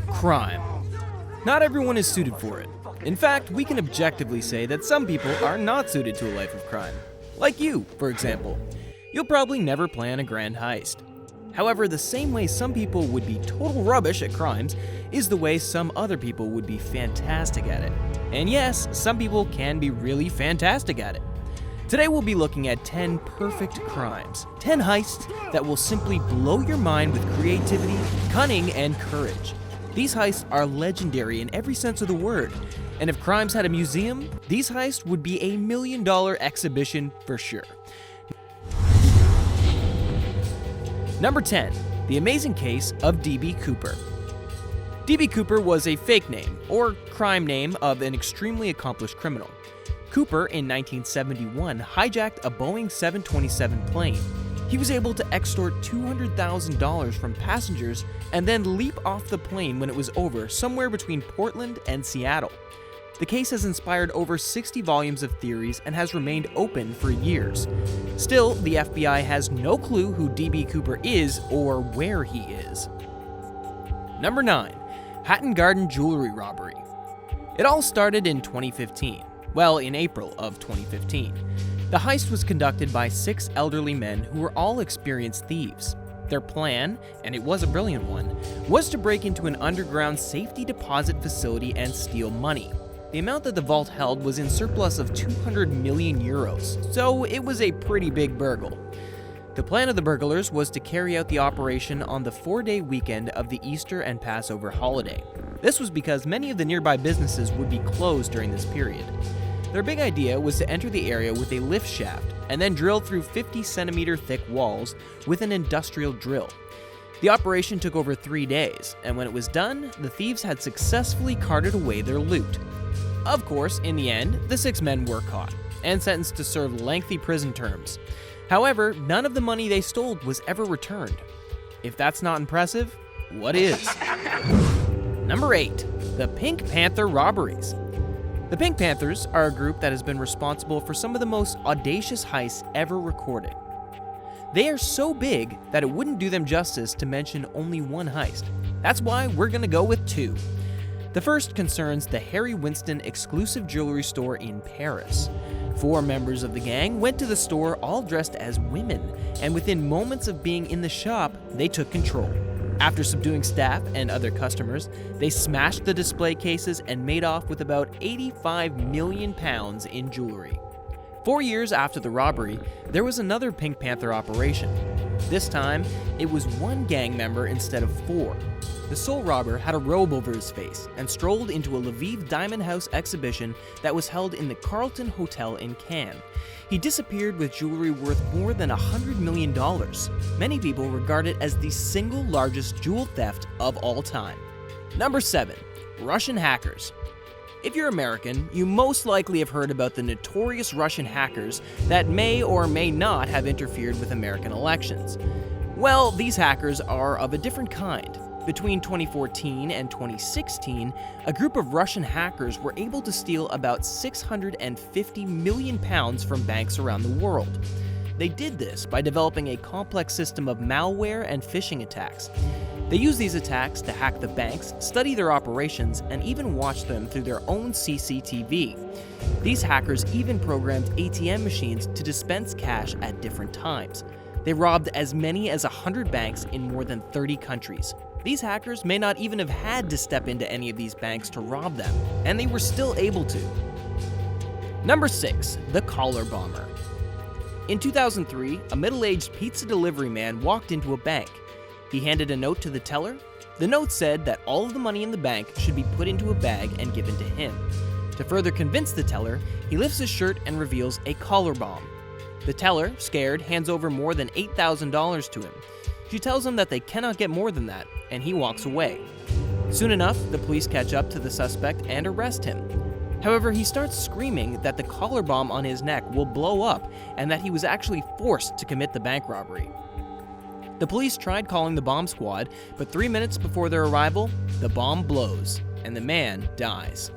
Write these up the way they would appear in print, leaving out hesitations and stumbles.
Crime. Not everyone is suited for it. In fact, we can objectively say that some people are not suited to a life of crime. Like you, for example. You'll probably never plan a grand heist. However, the same way some people would be total rubbish at crimes is the way some other people would be fantastic at it. And yes, some people can be really fantastic at it. Today we'll be looking at 10 perfect crimes, 10 heists that will simply blow your mind with creativity, cunning, and courage. These heists are legendary in every sense of the word, and if crimes had a museum, these heists would be a $1 million exhibition for sure. Number 10, The Amazing Case of D.B. Cooper. D.B. Cooper was a fake name, or crime name, of an extremely accomplished criminal. Cooper, in 1971, hijacked a Boeing 727 plane. He was able to extort $200,000 from passengers and then leap off the plane when it was over, somewhere between Portland and Seattle. The case has inspired over 60 volumes of theories and has remained open for years. Still, the FBI has no clue who D.B. Cooper is or where he is. Number 9. Hatton Garden Jewelry Robbery. It all started in 2015. Well, in April of 2015. The heist was conducted by 6 elderly men who were all experienced thieves. Their plan, and it was a brilliant one, was to break into an underground safety deposit facility and steal money. The amount that the vault held was in surplus of 200 million euros, so it was a pretty big burgle. The plan of the burglars was to carry out the operation on the 4-day weekend of the Easter and Passover holiday. This was because many of the nearby businesses would be closed during this period. Their big idea was to enter the area with a lift shaft and then drill through 50-centimeter thick walls with an industrial drill. The operation took over 3 days, and when it was done, the thieves had successfully carted away their loot. Of course, in the end, the 6 men were caught and sentenced to serve lengthy prison terms. However, none of the money they stole was ever returned. If that's not impressive, what is? Number 8. The Pink Panther Robberies. The Pink Panthers are a group that has been responsible for some of the most audacious heists ever recorded. They are so big that it wouldn't do them justice to mention only one heist. That's why we're gonna go with 2. The first concerns the Harry Winston exclusive jewelry store in Paris. 4 members of the gang went to the store all dressed as women, and within moments of being in the shop, they took control. After subduing staff and other customers, they smashed the display cases and made off with about 85 million pounds in jewelry. 4 years after the robbery, there was another Pink Panther operation. This time, it was 1 gang member instead of 4. The sole robber had a robe over his face and strolled into a Lviv Diamond House exhibition that was held in the Carlton Hotel in Cannes. He disappeared with jewelry worth more than $100 million. Many people regard it as the single largest jewel theft of all time. Number 7. Russian Hackers. If you're American, you most likely have heard about the notorious Russian hackers that may or may not have interfered with American elections. Well, these hackers are of a different kind. Between 2014 and 2016, a group of Russian hackers were able to steal about 650 million pounds from banks around the world. They did this by developing a complex system of malware and phishing attacks. They used these attacks to hack the banks, study their operations, and even watch them through their own CCTV. These hackers even programmed ATM machines to dispense cash at different times. They robbed as many as 100 banks in more than 30 countries. These hackers may not even have had to step into any of these banks to rob them, and they were still able to. Number 6. The Collar Bomber. In 2003, a middle-aged pizza delivery man walked into a bank. He handed a note to the teller. The note said that all of the money in the bank should be put into a bag and given to him. To further convince the teller, he lifts his shirt and reveals a collar bomb. The teller, scared, hands over more than $8,000 to him. She tells him that they cannot get more than that, and he walks away. Soon enough, the police catch up to the suspect and arrest him. However, he starts screaming that the collar bomb on his neck will blow up and that he was actually forced to commit the bank robbery. The police tried calling the bomb squad, but 3 minutes before their arrival, the bomb blows, and the man dies.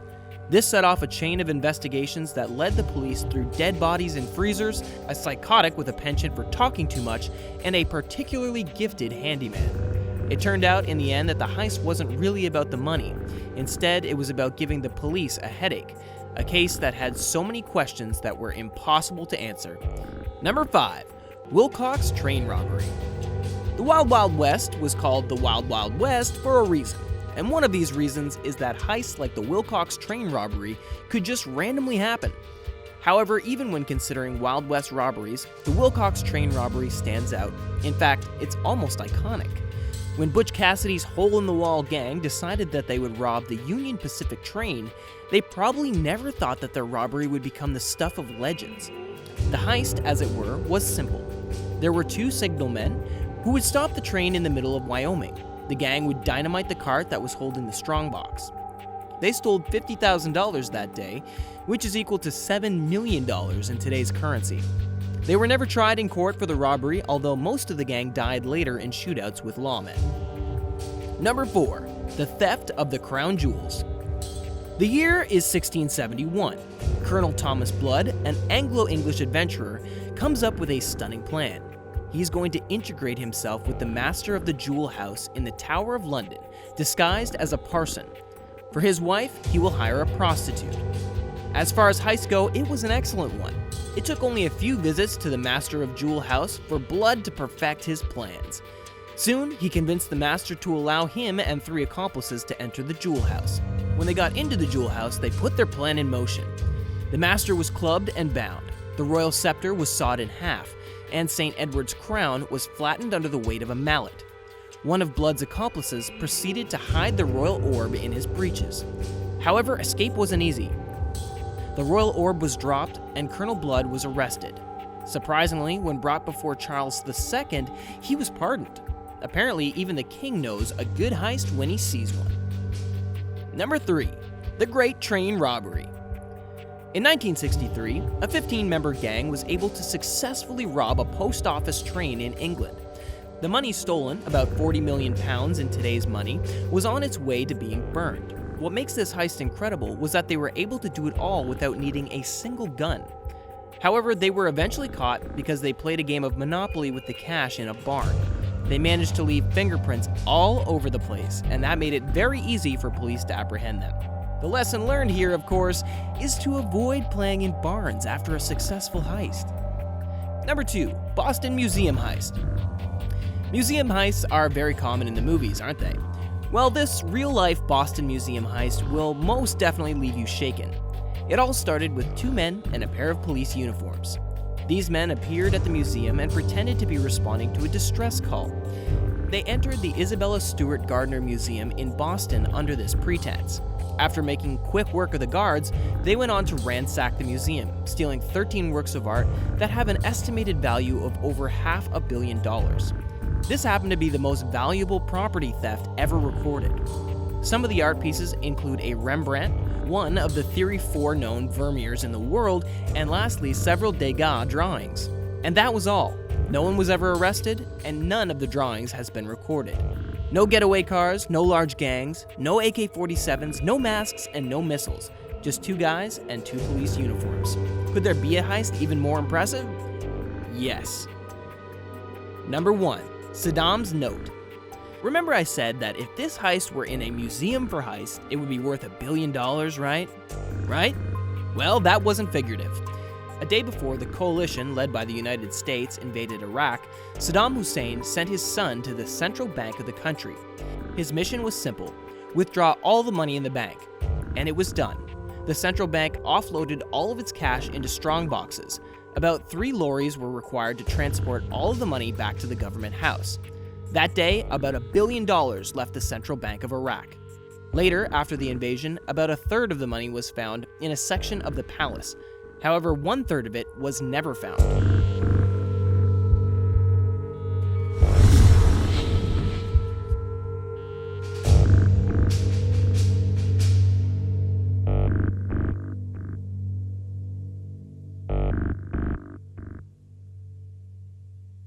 This set off a chain of investigations that led the police through dead bodies in freezers, a psychotic with a penchant for talking too much, and a particularly gifted handyman. It turned out in the end that the heist wasn't really about the money. Instead, it was about giving the police a headache, a case that had so many questions that were impossible to answer. Number 5. Wilcox Train Robbery. The Wild Wild West was called the Wild Wild West for a reason, and one of these reasons is that heists like the Wilcox train robbery could just randomly happen. However, even when considering Wild West robberies, the Wilcox train robbery stands out. In fact, it's almost iconic. When Butch Cassidy's hole-in-the-wall gang decided that they would rob the Union Pacific train, they probably never thought that their robbery would become the stuff of legends. The heist, as it were, was simple. There were two signalmen who would stop the train in the middle of Wyoming. The gang would dynamite the cart that was holding the strongbox. They stole $50,000 that day, which is equal to $7 million in today's currency. They were never tried in court for the robbery, although most of the gang died later in shootouts with lawmen. Number 4. The theft of the crown jewels. The year is 1671. Colonel Thomas Blood, an Anglo-English adventurer, comes up with a stunning plan. He's going to integrate himself with the master of the jewel house in the Tower of London, disguised as a parson. For his wife, he will hire a prostitute. As far as heists go, it was an excellent one. It took only a few visits to the master of jewel house for Blood to perfect his plans. Soon, he convinced the master to allow him and 3 accomplices to enter the jewel house. When they got into the jewel house, they put their plan in motion. The master was clubbed and bound, the royal scepter was sawed in half, and St. Edward's crown was flattened under the weight of a mallet. One of Blood's accomplices proceeded to hide the royal orb in his breeches. However, escape wasn't easy. The royal orb was dropped, and Colonel Blood was arrested. Surprisingly, when brought before Charles II, he was pardoned. Apparently, even the king knows a good heist when he sees one. Number 3. The Great Train Robbery. In 1963, a 15-member gang was able to successfully rob a post office train in England. The money stolen, about £40 million in today's money, was on its way to being burned. What makes this heist incredible was that they were able to do it all without needing a single gun. However, they were eventually caught because they played a game of Monopoly with the cash in a barn. They managed to leave fingerprints all over the place, and that made it very easy for police to apprehend them. The lesson learned here, of course, is to avoid playing in barns after a successful heist. Number 2. Boston Museum Heist. Museum heists are very common in the movies, aren't they? Well, this real-life Boston Museum heist will most definitely leave you shaken. It all started with 2 men and a pair of police uniforms. These men appeared at the museum and pretended to be responding to a distress call. They entered the Isabella Stewart Gardner Museum in Boston under this pretense. After making quick work of the guards, they went on to ransack the museum, stealing 13 works of art that have an estimated value of over $500 million. This happened to be the most valuable property theft ever recorded. Some of the art pieces include a Rembrandt, one of the Theory 4 known Vermeers in the world, and lastly, several Degas drawings. And that was all. No one was ever arrested, and none of the drawings has been recorded. No getaway cars, no large gangs, no AK-47s, no masks, and no missiles. Just 2 guys and 2 police uniforms. Could there be a heist even more impressive? Yes. Number 1. Saddam's Note. Remember I said that if this heist were in a museum for heists, it would be worth $1 billion, right? Right? Well, that wasn't figurative. A day before the coalition led by the United States invaded Iraq, Saddam Hussein sent his son to the central bank of the country. His mission was simple: withdraw all the money in the bank. And it was done. The central bank offloaded all of its cash into strong boxes. About 3 lorries were required to transport all of the money back to the government house. That day, about $1 billion left the Central Bank of Iraq. Later, after the invasion, about 1/3 of the money was found in a section of the palace. However, 1/3 of it was never found.